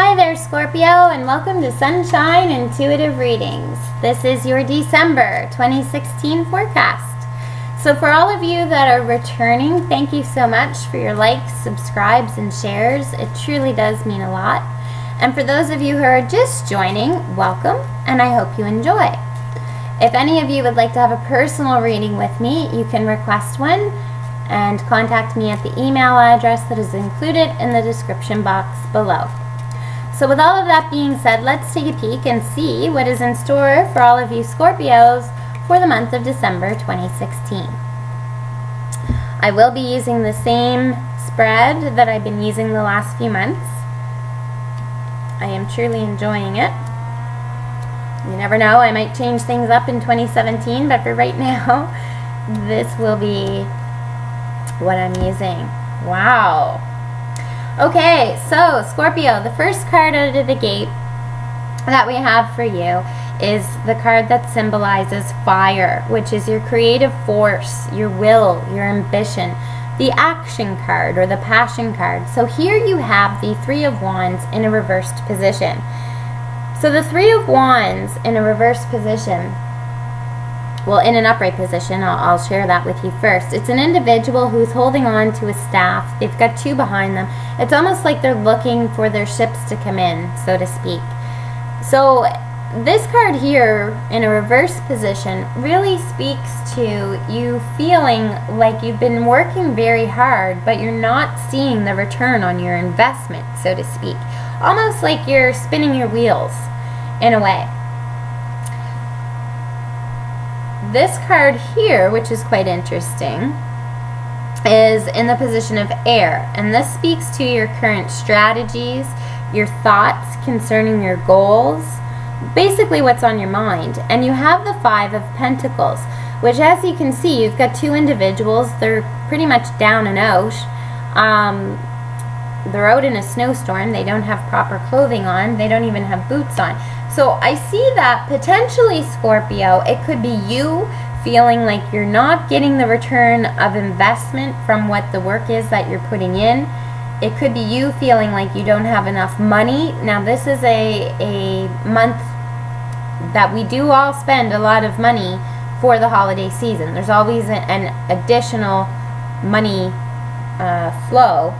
Hi there, Scorpio, and welcome to Sunshine Intuitive Readings. This is your December 2016 forecast. So for all of you that are returning, thank you so much for your likes, subscribes, and shares. It truly does mean a lot. And for those of you who are just joining, welcome, and I hope you enjoy. If any of you would like to have a personal reading with me, you can request one and contact me at the email address that is included in the description box below. So with all of that being said, let's take a peek and see what is in store for all of you Scorpios for the month of December 2016. I will be using the same spread that I've been using the last few months. I am truly enjoying it. You never know, I might change things up in 2017, but for right now, this will be what I'm using. Wow. Okay, so Scorpio, the first card out of the gate that we have for you is the card that symbolizes fire, which is your creative force, your will, your ambition, the action card or the passion card. So here you have the Three of Wands in a reversed position. So the Three of Wands in a reversed position, well, in an upright position, I'll share that with you first. It's an individual who's holding on to a staff. They've got two behind them. It's almost like they're looking for their ships to come in, so to speak. So this card here in a reverse position really speaks to you feeling like you've been working very hard, but you're not seeing the return on your investment, so to speak. Almost like you're spinning your wheels in a way. This card here, which is quite interesting, is in the position of air, and this speaks to your current strategies, your thoughts concerning your goals, basically what's on your mind. And you have the Five of Pentacles, which, as you can see, you've got two individuals. They're pretty much down and out. They're out in a snowstorm. They don't have proper clothing on. They don't even have boots on. So I see that potentially, Scorpio, it could be you feeling like you're not getting the return of investment from what the work is that you're putting in. It could be you feeling like you don't have enough money. Now, this is a month that we do all spend a lot of money for the holiday season. There's always an additional money flow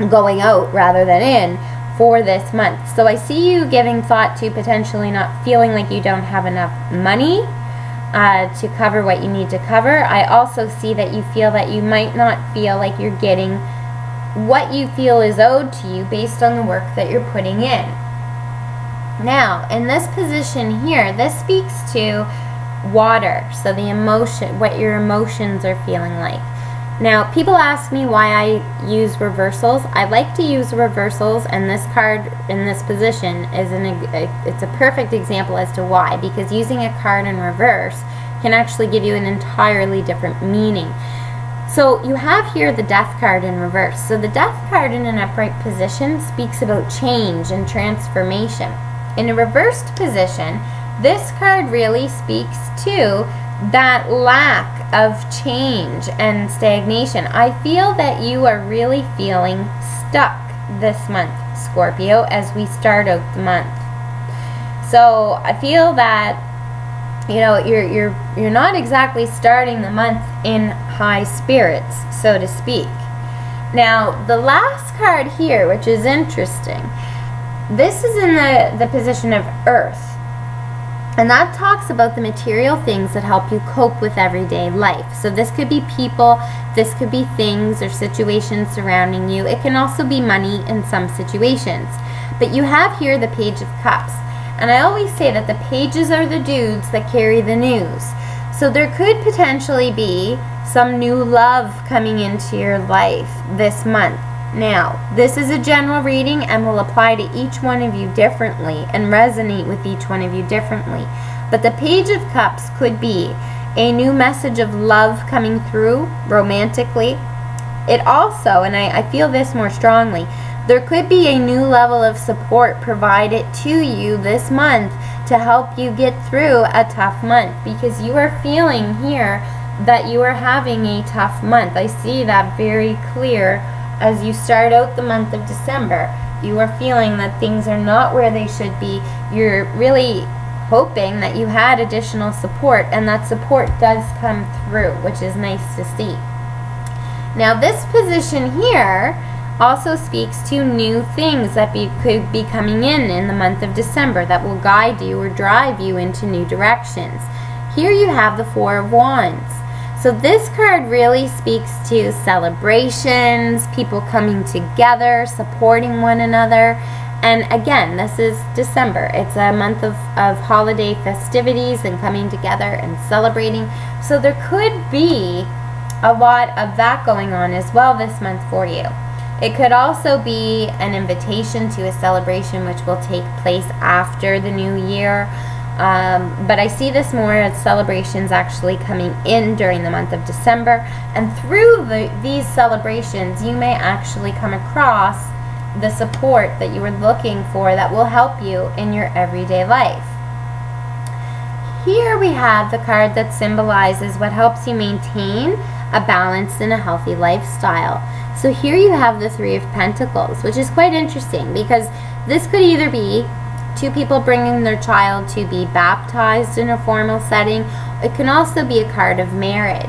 going out rather than in for this month. So I see you giving thought to potentially not feeling like you don't have enough money to cover what you need to cover. I also see that you feel that you might not feel like you're getting what you feel is owed to you based on the work that you're putting in. Now, in this position here, this speaks to water, so the emotion, what your emotions are feeling like. Now, people ask me why I use reversals. I like to use reversals, and this card in this position is it's a perfect example as to why, because using a card in reverse can actually give you an entirely different meaning. So you have here the Death card in reverse. So the Death card in an upright position speaks about change and transformation. In a reversed position, this card really speaks to that lack of change and stagnation. I feel that you are really feeling stuck this month, Scorpio, as we start out the month. So I feel that you're not exactly starting the month in high spirits, so to speak. Now, the last card here, which is interesting, this is in the position of Earth. And that talks about the material things that help you cope with everyday life. So this could be people, this could be things or situations surrounding you. It can also be money in some situations. But you have here the Page of Cups. And I always say that the pages are the dudes that carry the news. So there could potentially be some new love coming into your life this month. Now, this is a general reading and will apply to each one of you differently and resonate with each one of you differently. But the Page of Cups could be a new message of love coming through romantically. It also, and I feel this more strongly, there could be a new level of support provided to you this month to help you get through a tough month, because you are feeling here that you are having a tough month. I see that very clear as you start out the month of December. You are feeling that things are not where they should be. You're really hoping that you had additional support, and that support does come through, which is nice to see. Now this position here also speaks to new things that could be coming in the month of December that will guide you or drive you into new directions. Here you have the Four of Wands. So this card really speaks to celebrations, people coming together, supporting one another. And again, this is December. It's a month of holiday festivities and coming together and celebrating. So there could be a lot of that going on as well this month for you. It could also be an invitation to a celebration which will take place after the new year. But I see this more as celebrations actually coming in during the month of December. And through these celebrations, you may actually come across the support that you were looking for that will help you in your everyday life. Here we have the card that symbolizes what helps you maintain a balanced and a healthy lifestyle. So here you have the Three of Pentacles, which is quite interesting because this could either be two people bringing their child to be baptized in a formal setting. It can also be a card of marriage.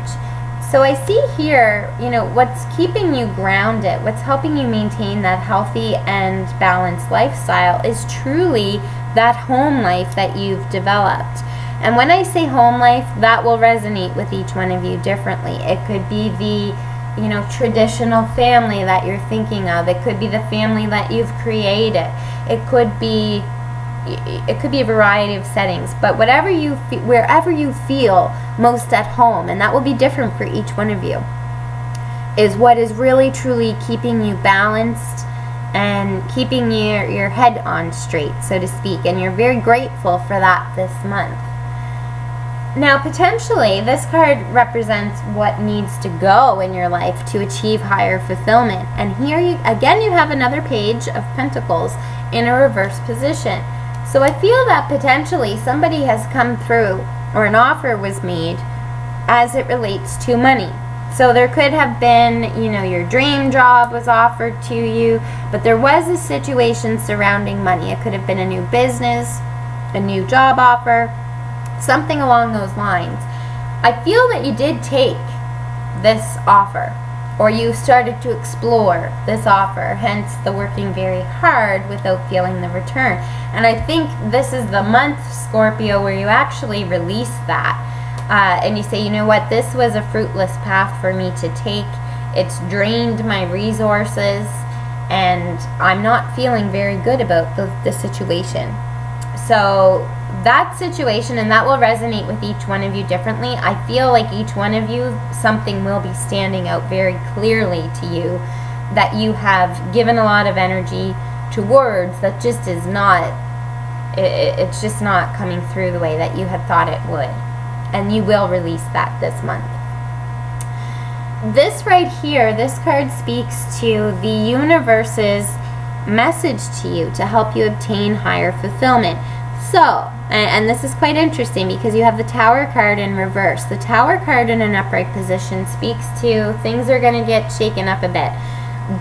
So I see here, what's keeping you grounded, what's helping you maintain that healthy and balanced lifestyle is truly that home life that you've developed. And when I say home life, that will resonate with each one of you differently. It could be the, traditional family that you're thinking of. It could be the family that you've created. It could be a variety of settings, but wherever you feel most at home, and that will be different for each one of you, is what is really truly keeping you balanced and keeping your head on straight, so to speak, and you're very grateful for that this month. Now potentially this card represents what needs to go in your life to achieve higher fulfillment, and here you have another Page of Pentacles in a reverse position. So I feel that potentially somebody has come through, or an offer was made as it relates to money. So there could have been, your dream job was offered to you, but there was a situation surrounding money. It could have been a new business, a new job offer, something along those lines. I feel that you did take this offer, or you started to explore this offer, hence the working very hard without feeling the return. And I think this is the month, Scorpio, where you actually release that. And you say, this was a fruitless path for me to take. It's drained my resources, and I'm not feeling very good about the situation. So that situation, and that will resonate with each one of you differently. I feel like each one of you, something will be standing out very clearly to you that you have given a lot of energy towards that just is not, it's just not coming through the way that you had thought it would. And you will release that this month. This right here, this card speaks to the universe's message to you to help you obtain higher fulfillment. So, and this is quite interesting because you have the Tower card in reverse. The Tower card in an upright position speaks to things are going to get shaken up a bit.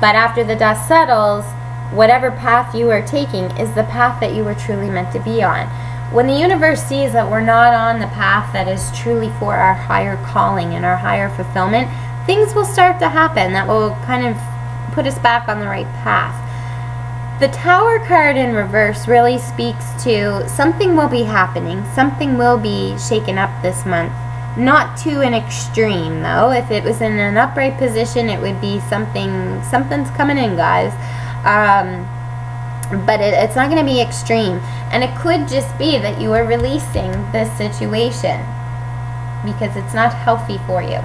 But after the dust settles, whatever path you are taking is the path that you were truly meant to be on. When the universe sees that we're not on the path that is truly for our higher calling and our higher fulfillment, things will start to happen that will kind of put us back on the right path. The Tower card in reverse really speaks to something will be happening, something will be shaken up this month. Not to an extreme though. If it was in an upright position, it would be something's coming in, guys. But it's not going to be extreme. And it could just be that you are releasing this situation because it's not healthy for you.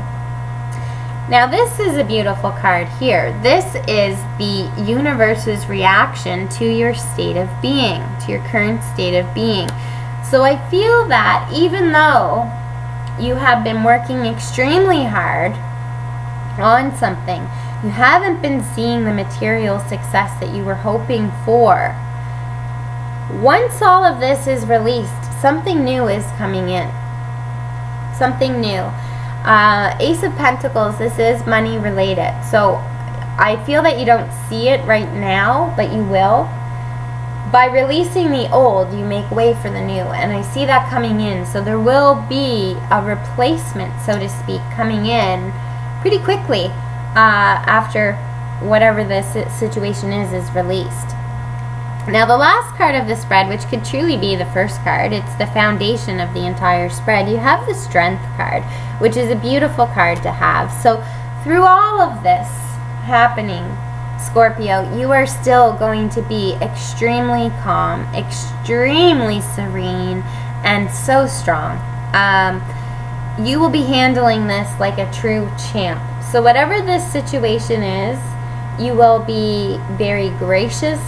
Now this is a beautiful card here. This is the universe's reaction to your state of being, to your current state of being. So I feel that even though you have been working extremely hard on something, you haven't been seeing the material success that you were hoping for. Once all of this is released, something new is coming in. Something new. Ace of Pentacles, this is money related. So I feel that you don't see it right now, but you will. By releasing the old, you make way for the new, and I see that coming in. So there will be a replacement, so to speak, coming in pretty quickly after whatever this situation is released. Now the last card of the spread, which could truly be the first card, it's the foundation of the entire spread. You have the Strength card, which is a beautiful card to have. So through all of this happening, Scorpio, you are still going to be extremely calm, extremely serene, and so strong. You will be handling this like a true champ. So whatever this situation is, you will be very gracious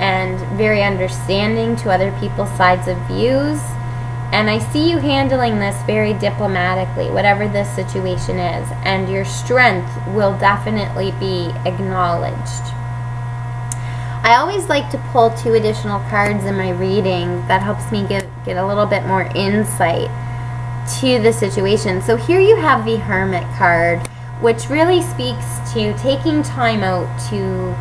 and very understanding to other people's sides of views. And I see you handling this very diplomatically, whatever this situation is. And your strength will definitely be acknowledged. I always like to pull 2 additional cards in my reading. That helps me get a little bit more insight to the situation. So here you have the Hermit card, which really speaks to taking time out to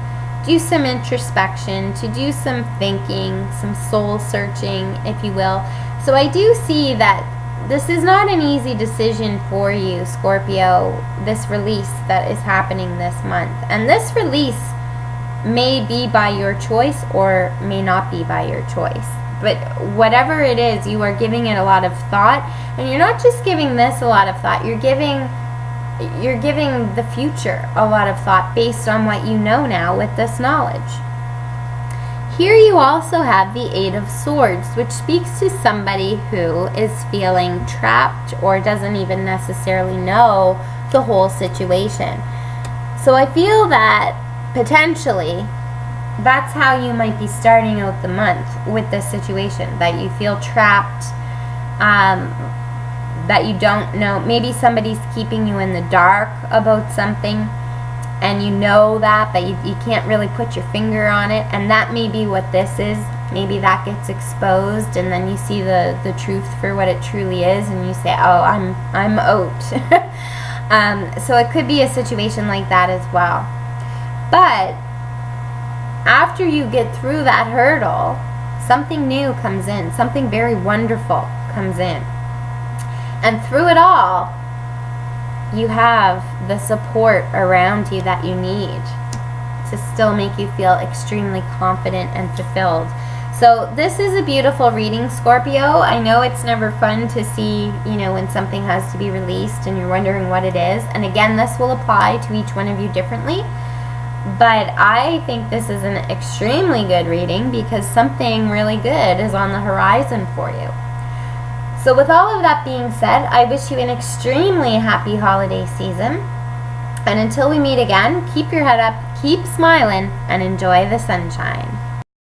do some introspection, to do some thinking, some soul searching, if you will. So I do see that this is not an easy decision for you, Scorpio, this release that is happening this month. And this release may be by your choice or may not be by your choice. But whatever it is, you are giving it a lot of thought. And you're not just giving this a lot of thought, you're giving the future a lot of thought based on what you know now with this knowledge. Here you also have the Eight of Swords, which speaks to somebody who is feeling trapped or doesn't even necessarily know the whole situation. So I feel that potentially that's how you might be starting out the month with this situation, that you feel trapped, that you don't know. Maybe somebody's keeping you in the dark about something, and you know that, but you can't really put your finger on it. And that may be what this is. Maybe that gets exposed, and then you see the truth for what it truly is, and you say, oh, I'm out. So it could be a situation like that as well. But after you get through that hurdle, something new comes in. Something very wonderful comes in. And through it all, you have the support around you that you need to still make you feel extremely confident and fulfilled. So this is a beautiful reading, Scorpio. I know it's never fun to see, when something has to be released and you're wondering what it is. And again, this will apply to each one of you differently. But I think this is an extremely good reading because something really good is on the horizon for you. So with all of that being said, I wish you an extremely happy holiday season. And until we meet again, keep your head up, keep smiling, and enjoy the sunshine.